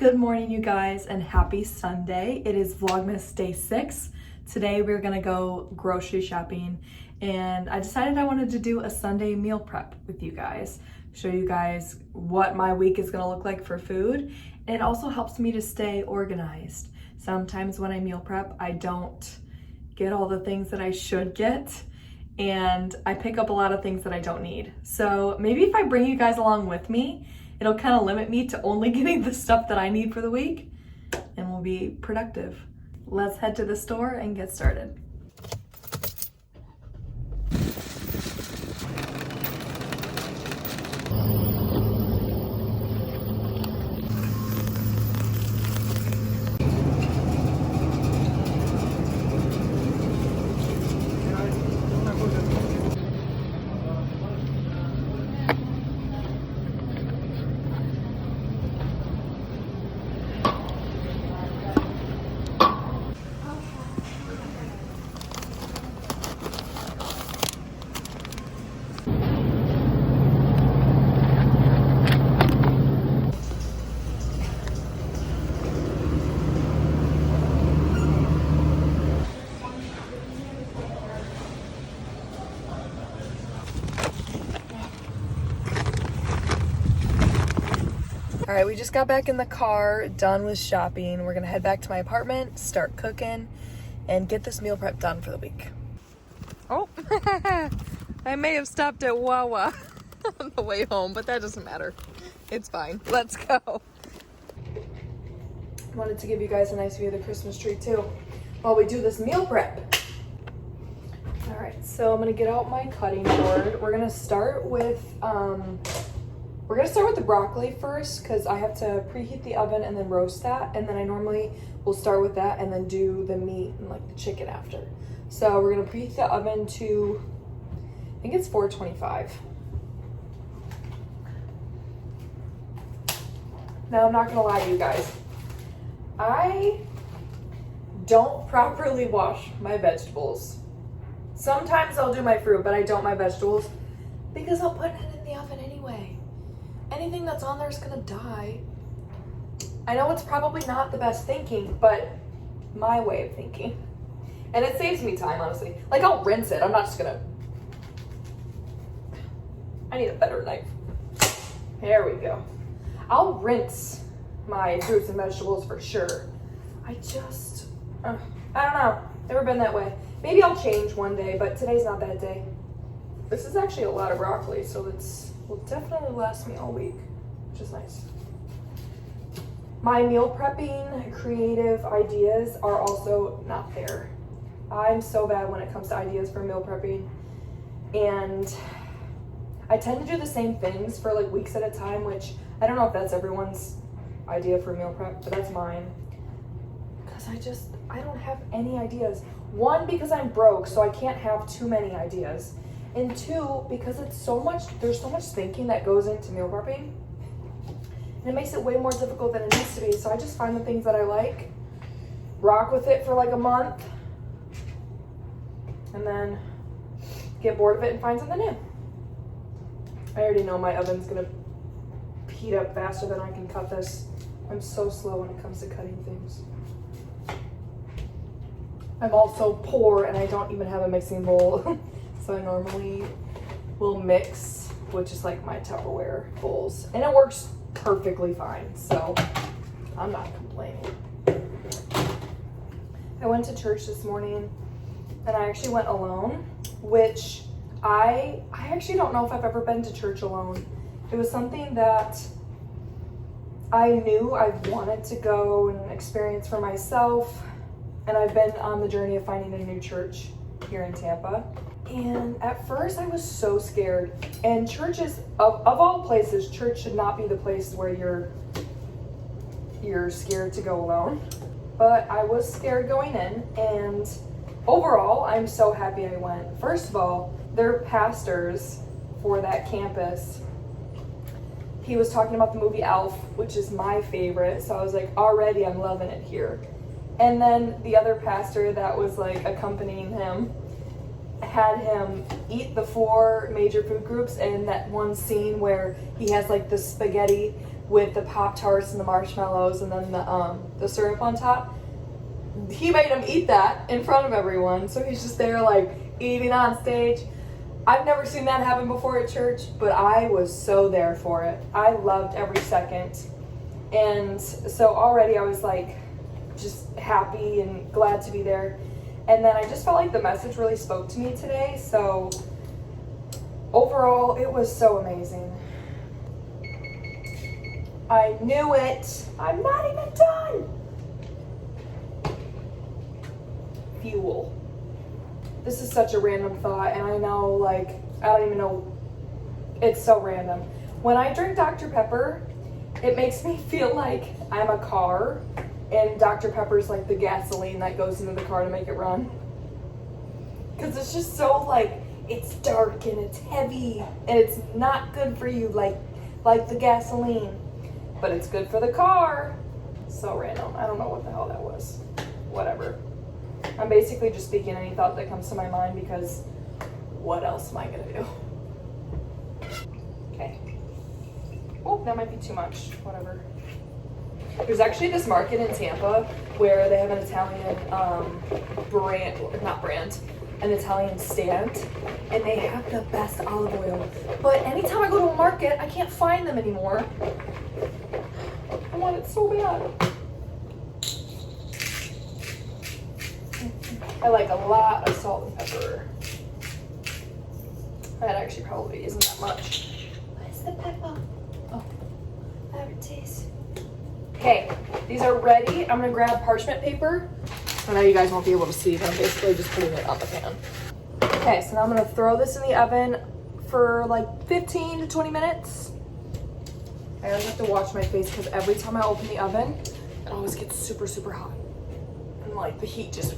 Good morning, you guys, and happy Sunday. It is Vlogmas day 6. Today we're gonna go grocery shopping, and I decided I wanted to do a Sunday meal prep with you guys. Show you guys what my week is gonna look like for food. And it also helps me to stay organized. Sometimes when I meal prep, I don't get all the things that I should get, and I pick up a lot of things that I don't need. So maybe if I bring you guys along with me, it'll kind of limit me to only getting the stuff that I need for the week, and we'll be productive. Let's head to the store and get started. All right, we just got back in the car, done with shopping. We're gonna head back to my apartment, start cooking, and get this meal prep done for the week. Oh, I may have stopped at Wawa on the way home, but that doesn't matter. It's fine. Let's go. Wanted to give you guys a nice view of the Christmas tree too while we do this meal prep. All right, so I'm gonna get out my cutting board. We're gonna start with the broccoli first because I have to preheat the oven and then roast that, and then I normally will start with that and then do the meat and like the chicken after. So we're gonna preheat the oven to, I think it's 425. Now I'm not gonna lie to you guys, I don't properly wash my vegetables. Sometimes I'll do my fruit, but I don't my vegetables because I'll put it in the oven anyway. Anything that's on there is gonna die. I know it's probably not the best thinking, but my way of thinking. And it saves me time, honestly. Like, I'll rinse it. I'm not just gonna... I need a better knife. There we go. I'll rinse my fruits and vegetables for sure. I just... I don't know. Never been that way. Maybe I'll change one day, but today's not that day. This is actually a lot of broccoli, so it's... will definitely last me all week, which is nice. My meal prepping creative ideas are also not there. I'm so bad when it comes to ideas for meal prepping, and I tend to do the same things for like weeks at a time, which I don't know if that's everyone's idea for meal prep, but that's mine. Because I don't have any ideas. One, because I'm broke, so I can't have too many ideas. And two, because there's so much thinking that goes into meal prepping, and it makes it way more difficult than it needs to be. So I just find the things that I like, rock with it for like a month, and then get bored of it and find something new. I already know my oven's gonna heat up faster than I can cut this. I'm so slow when it comes to cutting things. I'm also poor and I don't even have a mixing bowl. So I normally will mix with just like my Tupperware bowls, and it works perfectly fine, so I'm not complaining. I went to church this morning, and I actually went alone, which I actually don't know if I've ever been to church alone. It was something that I knew I wanted to go and experience for myself, and I've been on the journey of finding a new church here in Tampa. And at first I was so scared, and churches, of all places, church should not be the place where you're scared to go alone. But I was scared going in, and overall I'm so happy I went. First of all, their pastors for that campus, he was talking about the movie Elf, which is my favorite, so I was like, already I'm loving it here. And then the other pastor that was like accompanying him had him eat the 4 major food groups in that one scene where he has like the spaghetti with the Pop-Tarts and the marshmallows and then the syrup on top. He made him eat that in front of everyone, so he's just there like eating on stage. I've never seen that happen before at church, but I was so there for it. I loved every second. And so already I was like just happy and glad to be there. And then I just felt like the message really spoke to me today. So overall, it was so amazing. I knew it. I'm not even done. Fuel. This is such a random thought, and I know, like, I don't even know. It's so random. When I drink Dr. Pepper, it makes me feel like I'm a car, and Dr. Pepper's like the gasoline that goes into the car to make it run. Because it's just so, like, it's dark and it's heavy, and it's not good for you, like the gasoline. But it's good for the car. So random. I don't know what the hell that was. Whatever. I'm basically just speaking any thought that comes to my mind because what else am I gonna do? Okay. Oh, that might be too much. Whatever. There's actually this market in Tampa where they have an Italian an Italian stand, and they have the best olive oil. But anytime I go to a market, I can't find them anymore. I want it so bad. I like a lot of salt and pepper. That actually probably isn't that much. What is the pepper? Oh, there it is. Okay, these are ready. I'm gonna grab parchment paper. I know you guys won't be able to see, but I'm basically just putting it on the pan. Okay, so now I'm gonna throw this in the oven for like 15 to 20 minutes. I always have to watch my face because every time I open the oven, it always gets super, super hot. And like the heat just...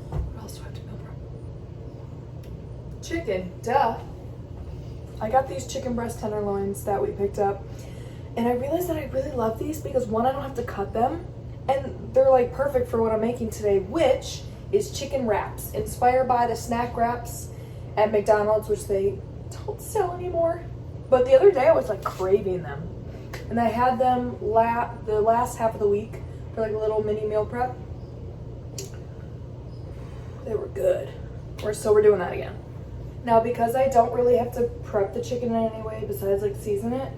What else do I have to build from? Chicken, duh. I got these chicken breast tenderloins that we picked up, and I realized that I really love these because one, I don't have to cut them, and they're like perfect for what I'm making today, which is chicken wraps, inspired by the snack wraps at McDonald's, which they don't sell anymore. But the other day I was like craving them, and I had them the last half of the week for like a little mini meal prep. They were good. So we're doing that again. Now, because I don't really have to prep the chicken in any way besides like season it,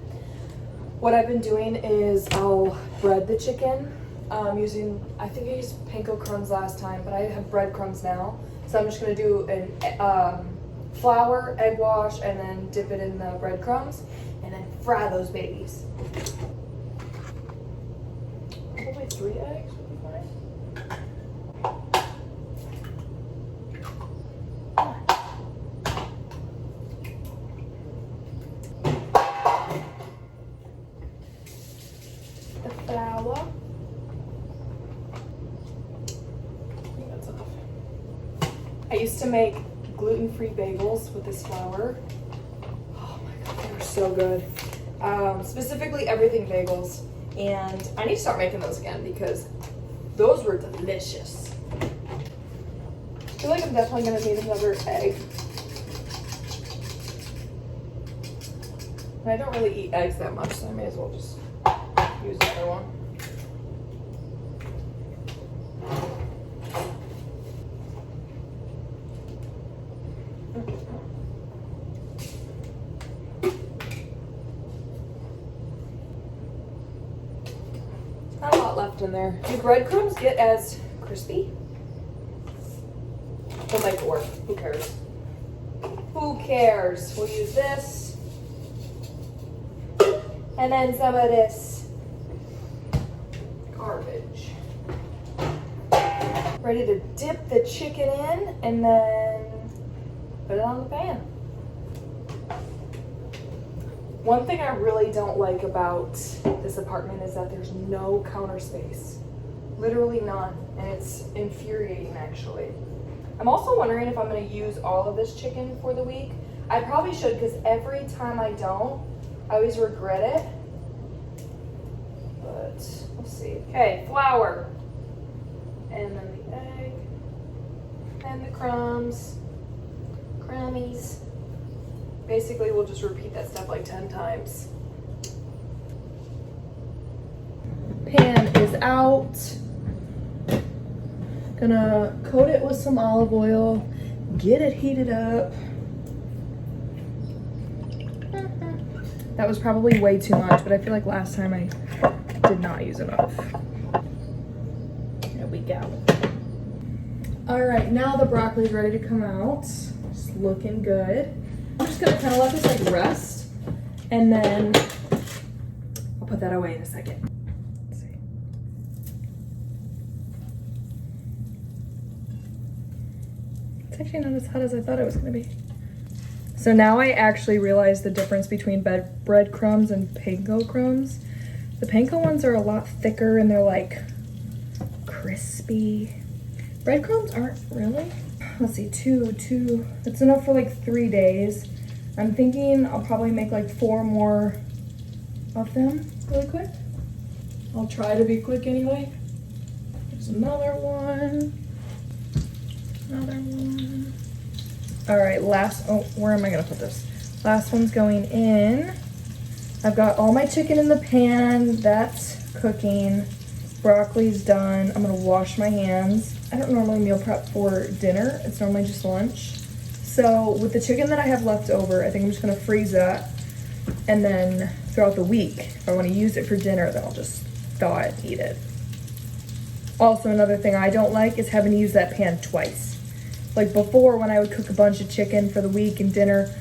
what I've been doing is I'll bread the chicken using, I think I used panko crumbs last time, but I have breadcrumbs now. So I'm just gonna do an flour, egg wash, and then dip it in the breadcrumbs, and then fry those babies. Probably 3 eggs would be fine. The flour. I used to make gluten-free bagels with this flour. Oh my god, they were so good. Specifically everything bagels. And I need to start making those again because those were delicious. I feel like I'm definitely gonna need another egg. And I don't really eat eggs that much, so I may as well just use the other one. Not a lot left in there. Do breadcrumbs get as crispy? We'll make it work. Who cares? Who cares? We'll use this. And then some of this garbage. Ready to dip the chicken in and then put it on the pan. One thing I really don't like about this apartment is that there's no counter space. Literally none. And it's infuriating, actually. I'm also wondering if I'm going to use all of this chicken for the week. I probably should, because every time I don't, I always regret it. But we'll see. Okay, flour. and then the egg, and the crumbs, crummies. Basically, we'll just repeat that step like 10 times. Pan is out. Gonna coat it with some olive oil, get it heated up. That was probably way too much, but I feel like last time I did not use enough. There we go. All right, now the broccoli is ready to come out. It's looking good. I'm just gonna kind of let this like rest, and then I'll put that away in a second. Let's see. It's actually not as hot as I thought it was gonna be. So now I actually realize the difference between breadcrumbs and panko crumbs. The panko ones are a lot thicker and they're like crispy. Breadcrumbs aren't really. Let's see, two. It's enough for like 3 days. I'm thinking I'll probably make like 4 more of them really quick. I'll try to be quick anyway. There's another one. Another one. All right, where am I gonna put this? Last one's going in. I've got all my chicken in the pan. That's cooking. Broccoli's done. I'm gonna wash my hands. I don't normally meal prep for dinner. It's normally just lunch. So with the chicken that I have left over, I think I'm just gonna freeze that. And then throughout the week, if I wanna use it for dinner, then I'll just thaw it and eat it. Also, another thing I don't like is having to use that pan twice. Like before, when I would cook a bunch of chicken for the week and dinner,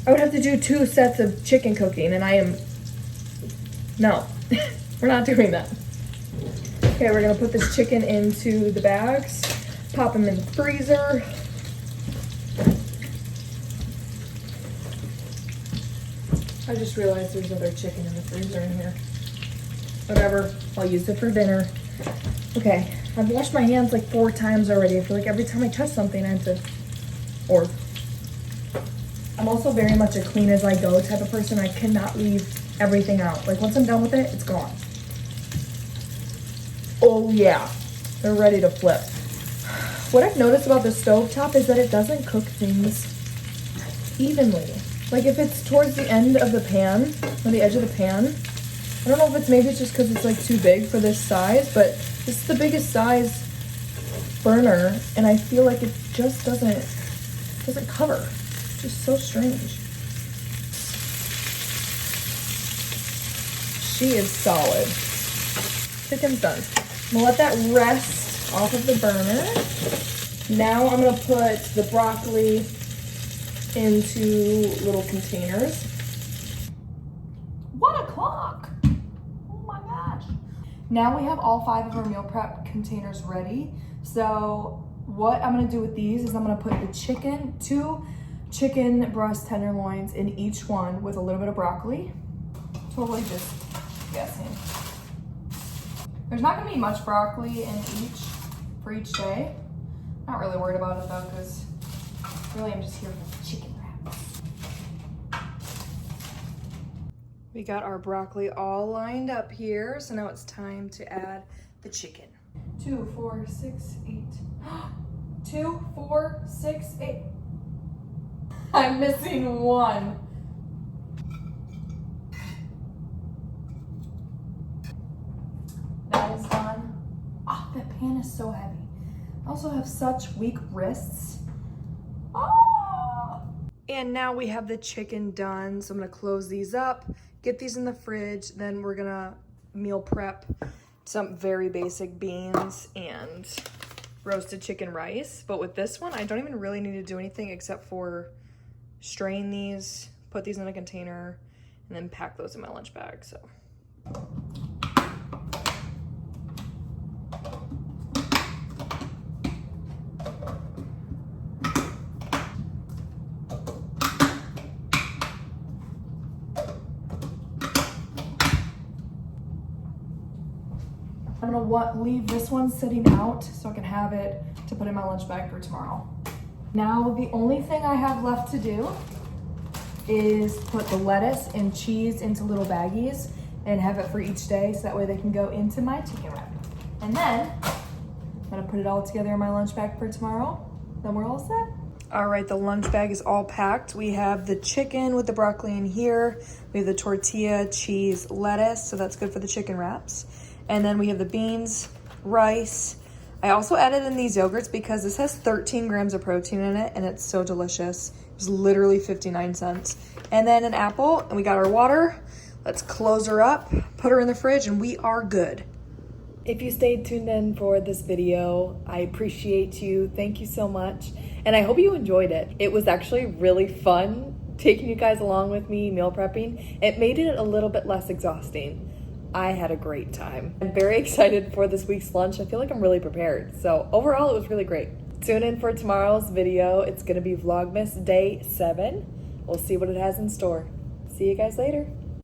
I would have to do 2 sets of chicken cooking, and no, we're not doing that. Okay, we're gonna put this chicken into the bags, pop them in the freezer. I just realized there's other chicken in the freezer in here. Whatever, I'll use it for dinner. Okay, I've washed my hands like 4 times already. I feel like every time I touch something, I have to, I'm also very much a clean as I go type of person. I cannot leave everything out. Like once I'm done with it, it's gone. Oh yeah, they're ready to flip. What I've noticed about the stovetop is that it doesn't cook things evenly. Like if it's towards the end of the pan, or the edge of the pan, I don't know if maybe it's just because it's like too big for this size, but this is the biggest size burner, and I feel like it just doesn't cover. It's just so strange. She is solid. Chicken's done. I'm gonna let that rest off of the burner. Now I'm gonna put the broccoli into little containers. 1 o'clock. Oh my gosh. Now we have all 5 of our meal prep containers ready. So what I'm gonna do with these is I'm gonna put the chicken, 2 chicken breast tenderloins in each one with a little bit of broccoli. Totally just guessing. There's not gonna be much broccoli in for each day. Not really worried about it though, because really I'm just here for the chicken wraps. We got our broccoli all lined up here, so now it's time to add the chicken. 2, 4, 6, 8. 2, 4, 6, 8. I'm missing 1. That is done. Oh, that pan is so heavy. I also have such weak wrists. Oh! And now we have the chicken done, so I'm gonna close these up, get these in the fridge, then we're gonna meal prep some very basic beans and roasted chicken rice. But with this one, I don't even really need to do anything except for strain these, put these in a container, and then pack those in my lunch bag, so. I'm gonna leave this one sitting out so I can have it to put in my lunch bag for tomorrow. Now the only thing I have left to do is put the lettuce and cheese into little baggies and have it for each day so that way they can go into my chicken wrap. And then gonna put it all together in my lunch bag for tomorrow. Then we're all set. All right, the lunch bag is all packed. We have the chicken with the broccoli in here. We have the tortilla, cheese, lettuce, so that's good for the chicken wraps. And then we have the beans, rice. I also added in these yogurts because this has 13 grams of protein in it and it's so delicious. It was literally 59 cents. And then an apple, and we got our water. Let's close her up, put her in the fridge, and we are good. If you stayed tuned in for this video, I appreciate you. Thank you so much. And I hope you enjoyed it. It was actually really fun taking you guys along with me meal prepping. It made it a little bit less exhausting. I had a great time. I'm very excited for this week's lunch. I feel like I'm really prepared. So overall, it was really great. Tune in for tomorrow's video. It's gonna be Vlogmas Day 7. We'll see what it has in store. See you guys later.